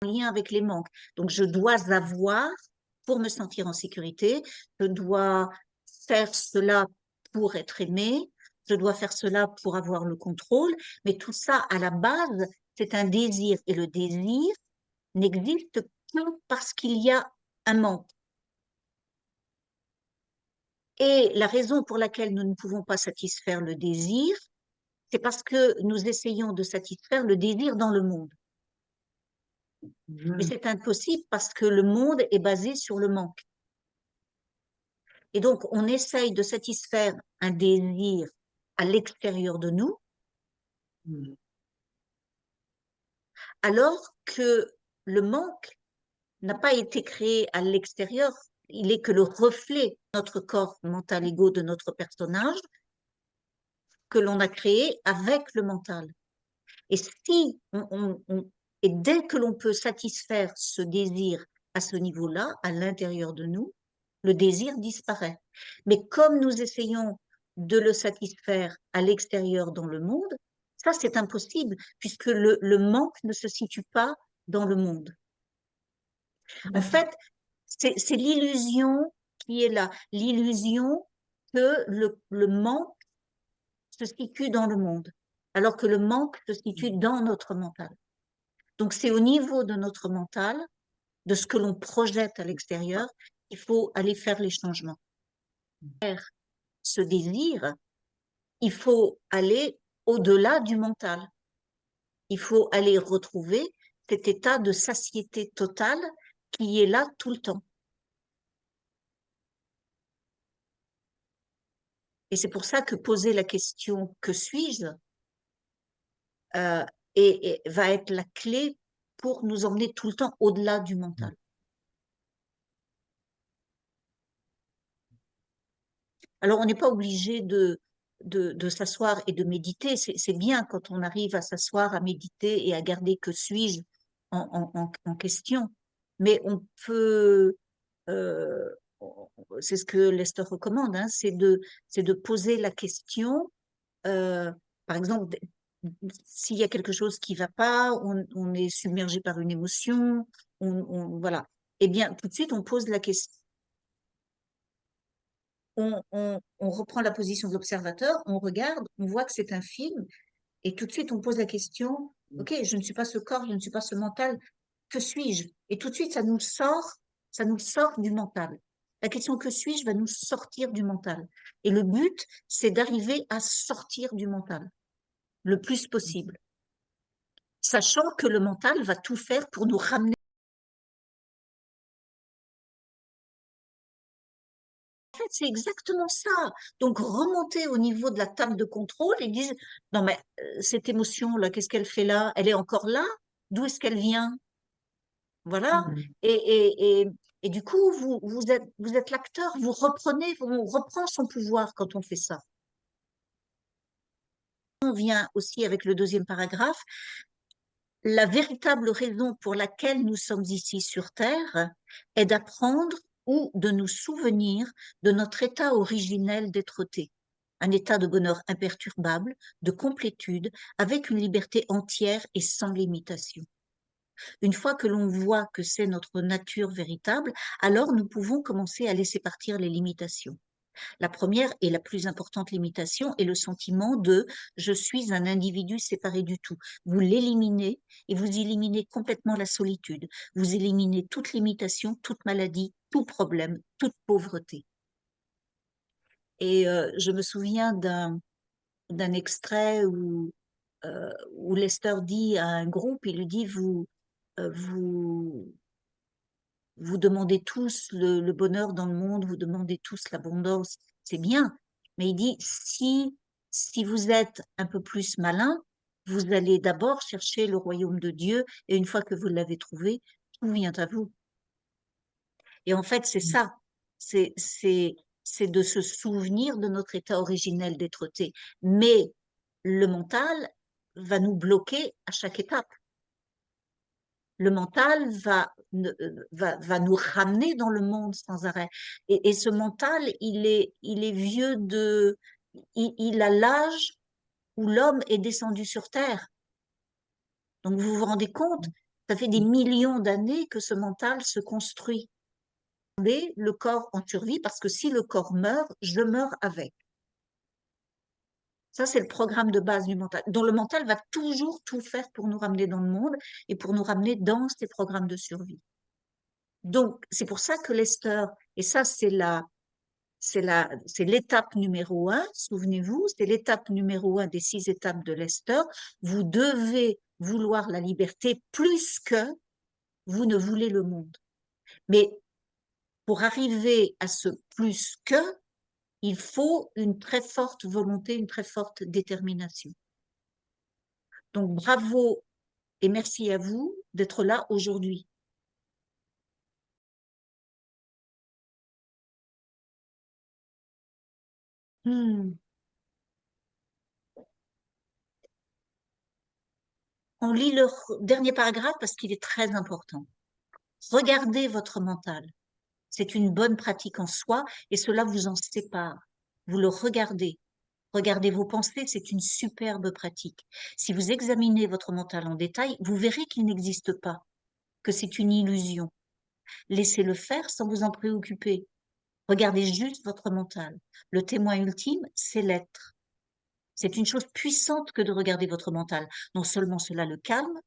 lien avec les manques. Donc, je dois avoir pour me sentir en sécurité, je dois faire cela pour être aimé, je dois faire cela pour avoir le contrôle, mais tout ça, à la base, c'est un désir. Et le désir n'existe que parce qu'il y a un manque. Et la raison pour laquelle nous ne pouvons pas satisfaire le désir, c'est parce que nous essayons de satisfaire le désir dans le monde. Mais c'est impossible parce que le monde est basé sur le manque. Et donc, on essaye de satisfaire un désir à l'extérieur de nous, alors que le manque n'a pas été créé à l'extérieur, il est que le reflet de notre corps mental ego de notre personnage que l'on a créé avec le mental. Et si et dès que l'on peut satisfaire ce désir à ce niveau-là, à l'intérieur de nous, le désir disparaît. Mais comme nous essayons de le satisfaire à l'extérieur dans le monde, ça c'est impossible puisque le manque ne se situe pas dans le monde. En fait, c'est l'illusion qui est là, l'illusion que le manque se situe dans le monde, alors que le manque se situe dans notre mental. Donc c'est au niveau de notre mental, de ce que l'on projette à l'extérieur, qu'il faut aller faire les changements. Ce désir, il faut aller au-delà du mental. Il faut aller retrouver cet état de satiété totale qui est là tout le temps. Et c'est pour ça que poser la question « que suis-je » va être la clé pour nous emmener tout le temps au-delà du mental. Alors, on n'est pas obligé de s'asseoir et de méditer. C'est bien quand on arrive à s'asseoir, à méditer et à garder que suis-je en question. Mais on peut, euh, c'est ce que Lester recommande, hein, c'est de poser la question, par exemple, s'il y a quelque chose qui ne va pas, on est submergé par une émotion, voilà. Eh bien, tout de suite, on pose la question. On reprend la position de l'observateur, on regarde, on voit que c'est un film, et tout de suite on pose la question, ok, je ne suis pas ce corps, je ne suis pas ce mental, que suis-je? Et tout de suite ça nous sort du mental. La question que suis-je va nous sortir du mental. Et le but, c'est d'arriver à sortir du mental le plus possible, sachant que le mental va tout faire pour nous ramener. En fait, c'est exactement ça. Donc, remonter au niveau de la table de contrôle et dire, non, mais cette émotion-là, qu'est-ce qu'elle fait là? Elle est encore là? D'où est-ce qu'elle vient? Voilà. Et du coup, vous êtes l'acteur, vous reprenez, on reprend son pouvoir quand on fait ça. On vient aussi avec le deuxième paragraphe. La véritable raison pour laquelle nous sommes ici sur Terre est d'apprendre ou de nous souvenir de notre état originel d'être-té, un état de bonheur imperturbable, de complétude, avec une liberté entière et sans limitation. Une fois que l'on voit que c'est notre nature véritable, alors nous pouvons commencer à laisser partir les limitations. La première et la plus importante limitation est le sentiment de « je suis un individu séparé du tout ». Vous l'éliminez et vous éliminez complètement la solitude. Vous éliminez toute limitation, toute maladie, tout problème, toute pauvreté. Et je me souviens d'un extrait où Lester dit à un groupe, il lui dit vous demandez tous le bonheur dans le monde, vous demandez tous l'abondance, c'est bien. Mais il dit, si vous êtes un peu plus malin, vous allez d'abord chercher le royaume de Dieu, et une fois que vous l'avez trouvé, tout vient à vous. Et en fait, c'est ça, c'est de se souvenir de notre état originel d'être-té. Mais le mental va nous bloquer à chaque étape. Le mental va nous ramener dans le monde sans arrêt. Et ce mental, il est vieux il a l'âge où l'homme est descendu sur Terre. Donc vous vous rendez compte, Ça fait des millions d'années que ce mental se construit. Le corps en survie parce que si le corps meurt, je meurs avec. Ça, c'est le programme de base du mental, dont le mental va toujours tout faire pour nous ramener dans le monde et pour nous ramener dans ces programmes de survie. Donc, c'est pour ça que Lester, et ça, c'est l'étape numéro un, souvenez-vous, c'est l'étape numéro un des 6 étapes de Lester. Vous devez vouloir la liberté plus que vous ne voulez le monde. Mais pour arriver à ce plus que, il faut une très forte volonté, une très forte détermination. Donc, bravo et merci à vous d'être là aujourd'hui. On lit le dernier paragraphe parce qu'il est très important. Regardez votre mental. C'est une bonne pratique en soi et cela vous en sépare. Vous le regardez. Regardez vos pensées, c'est une superbe pratique. Si vous examinez votre mental en détail, vous verrez qu'il n'existe pas, que c'est une illusion. Laissez-le faire sans vous en préoccuper. Regardez juste votre mental. Le témoin ultime, c'est l'être. C'est une chose puissante que de regarder votre mental. Non seulement cela le calme,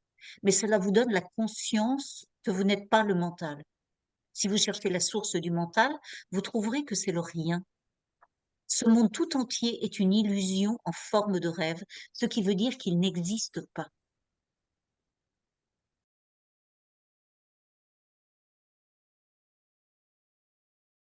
mais cela vous donne la conscience que vous n'êtes pas le mental. Si vous cherchez la source du mental, vous trouverez que c'est le rien. Ce monde tout entier est une illusion en forme de rêve, ce qui veut dire qu'il n'existe pas.